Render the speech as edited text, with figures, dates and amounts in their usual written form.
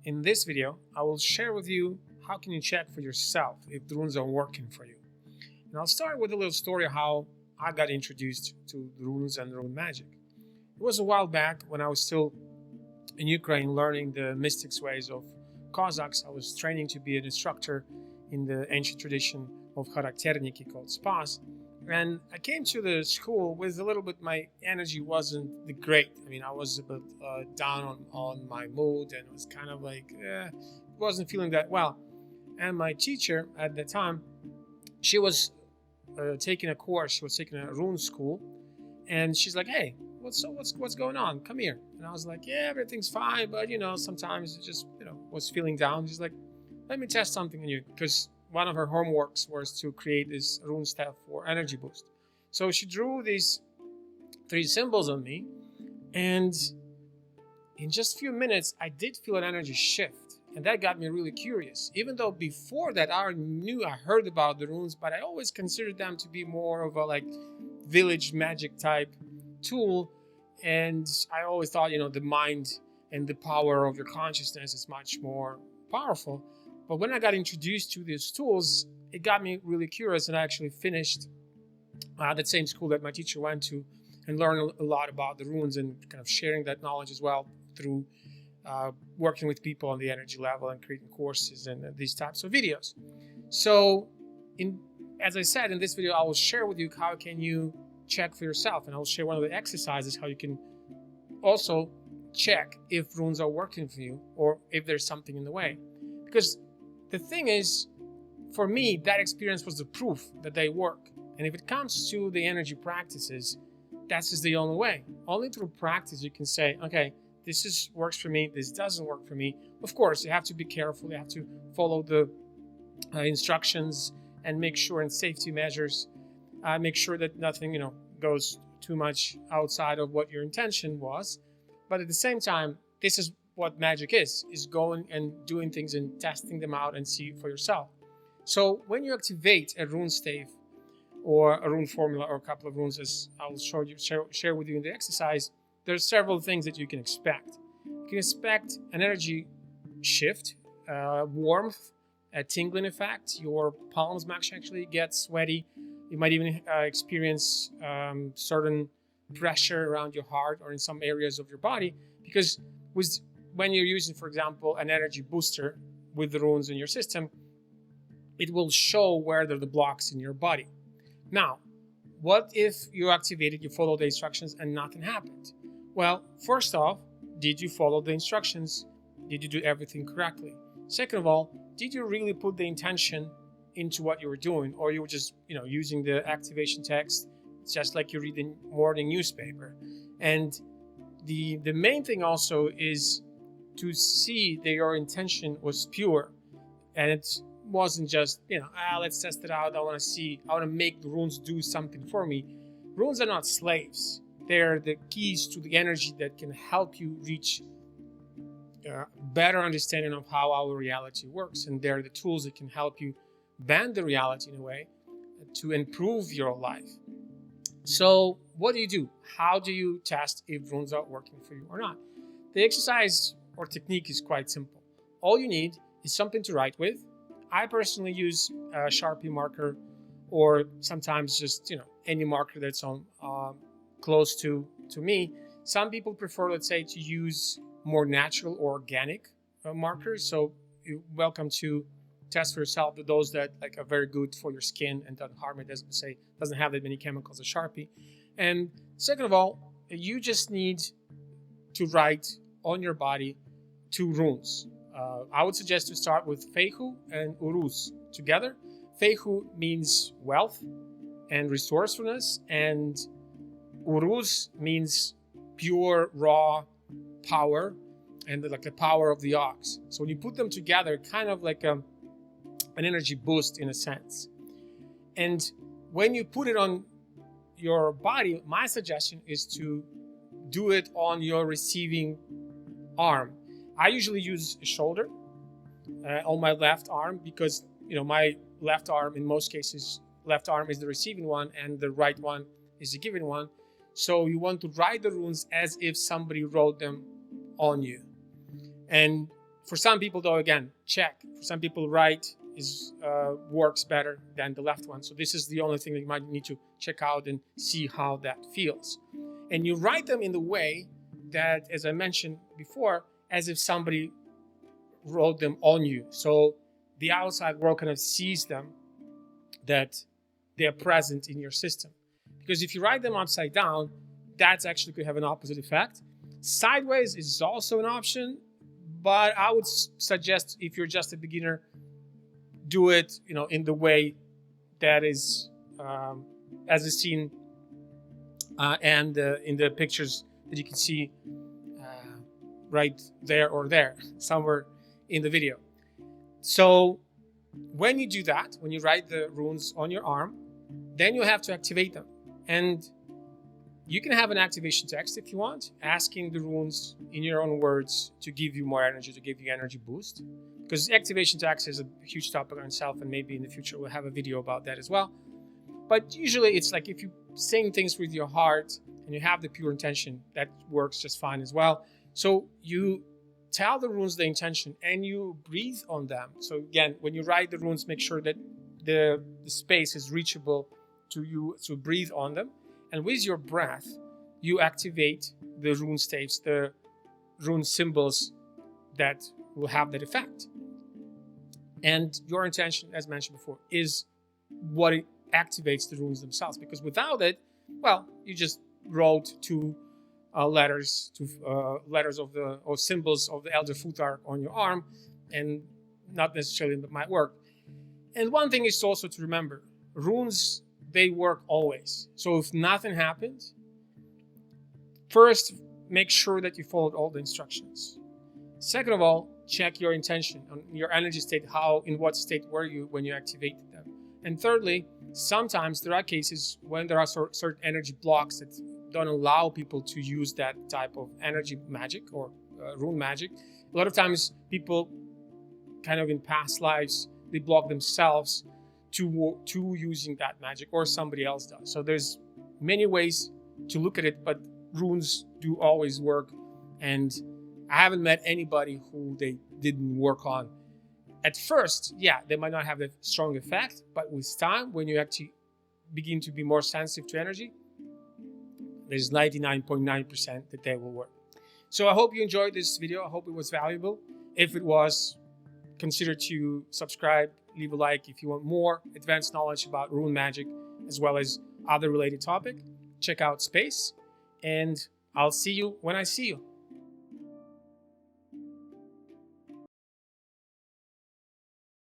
In this video, I will share with you how can you check for yourself if the runes are working for you. And I'll start with a little story of how I got introduced to runes and rune magic. It was a while back when I was still in Ukraine learning the mystics ways of Cossacks. I was training to be an instructor in the ancient tradition of характерники called S.P.A.C.E. And I came to the school with a little bit, my energy wasn't the great. I mean, I was a bit down on my mood and was kind of like, wasn't feeling that well. And my teacher at the time, she was taking a course, she was taking a rune school. And she's like, hey, what's going on? Come here. And I was like, yeah, everything's fine. But, sometimes it just, was feeling down. She's like, let me test something on you. Because one of her homeworks was to create this rune staff for energy boost. So she drew these 3 symbols on me, and in just a few minutes, I did feel an energy shift, and that got me really curious. Even though before that, I heard about the runes, but I always considered them to be more of a village magic type tool, and I always thought, the mind and the power of your consciousness is much more powerful. But when I got introduced to these tools, it got me really curious, and I actually finished that same school that my teacher went to and learned a lot about the runes and kind of sharing that knowledge as well through working with people on the energy level and creating courses and these types of videos. So, as I said, in this video, I will share with you how can you check for yourself, and I will share one of the exercises how you can also check if runes are working for you or if there's something in the way. Because the thing is, for me, that experience was the proof that they work. And if it comes to the energy practices, that's just the only way. Only through practice you can say, okay, this works for me, this doesn't work for me. Of course, you have to be careful. You have to follow the instructions and make sure, and safety measures, make sure that nothing, goes too much outside of what your intention was. But at the same time, this is what magic is going and doing things and testing them out and see for yourself. So when you activate a rune stave or a rune formula or a couple of runes, as I'll share with you in the exercise, there's several things that you can expect. You can expect an energy shift, warmth, a tingling effect. Your palms might actually get sweaty. You might even experience certain pressure around your heart or in some areas of your body, because when you're using, for example, an energy booster with the runes in your system, it will show where there are the blocks in your body. Now, what if you activated, you followed the instructions and nothing happened? Well, first off, did you follow the instructions? Did you do everything correctly? Second of all, did you really put the intention into what you were doing, or you were just, using the activation text just like you read the morning newspaper? And the main thing also is to see that your intention was pure, and it wasn't just, let's test it out. I want to make the runes do something for me. Runes are not slaves. They're the keys to the energy that can help you reach a better understanding of how our reality works. And they're the tools that can help you bend the reality in a way to improve your life. So what do you do? How do you test if runes are working for you or not? The exercise or technique is quite simple. All you need is something to write with. I personally use a Sharpie marker, or sometimes just any marker that's on close to me. Some people prefer, let's say, to use more natural or organic markers. So you're welcome to test for yourself those that are very good for your skin and doesn't harm it. Doesn't have that many chemicals as Sharpie. And second of all, you just need to write on your body 2 runes. I would suggest to start with Fehu and Uruz together. Fehu means wealth and resourcefulness, and Uruz means pure, raw power and the power of the ox. So when you put them together, kind of like an energy boost in a sense. And when you put it on your body, my suggestion is to do it on your receiving arm. I usually use a shoulder on my left arm, because my left arm, in most cases, left arm is the receiving one and the right one is the giving one. So you want to write the runes as if somebody wrote them on you. And For some people, though, again, check. For some people, right is works better than the left one. So this is the only thing that you might need to check out and see how that feels. And you write them in the way that, as I mentioned before, as if somebody wrote them on you. So the outside world kind of sees them, that they're present in your system. Because if you write them upside down, that's actually could have an opposite effect. Sideways is also an option, but I would suggest, if you're just a beginner, do it, in the way that is as is seen and in the pictures that you can see right there or there, somewhere in the video. So when you do that, when you write the runes on your arm, then you have to activate them. And you can have an activation text if you want, asking the runes in your own words to give you more energy, to give you energy boost. Because activation text is a huge topic on itself, and maybe in the future we'll have a video about that as well. But usually it's like if you saying things with your heart and you have the pure intention, that works just fine as well. So you tell the runes the intention and you breathe on them. So again, when you write the runes, make sure that the space is reachable to you to breathe on them. And with your breath, you activate the rune staves, the rune symbols that will have that effect. And your intention, as mentioned before, is what it activates the runes themselves. Because without it, well, you just wrote two letters of symbols of the elder Futhark on your arm, and not necessarily that might work. And one thing is also to remember, runes, they work always. So if nothing happens, first make sure that you followed all the instructions. Second of all, check your intention on your energy state. In what state were you when you activated them? And thirdly, sometimes there are cases when there are certain energy blocks that don't allow people to use that type of energy magic or rune magic. A lot of times people kind of in past lives, they block themselves to using that magic, or somebody else does. So there's many ways to look at it, but runes do always work. And I haven't met anybody who they didn't work on. At first, yeah, they might not have a strong effect, but with time, when you actually begin to be more sensitive to energy, there's 99.9% that they will work. So I hope you enjoyed this video. I hope it was valuable. If it was, consider to subscribe, leave a like if you want more advanced knowledge about rune magic, as well as other related topic. Check out S.P.A.C.E, and I'll see you when I see you.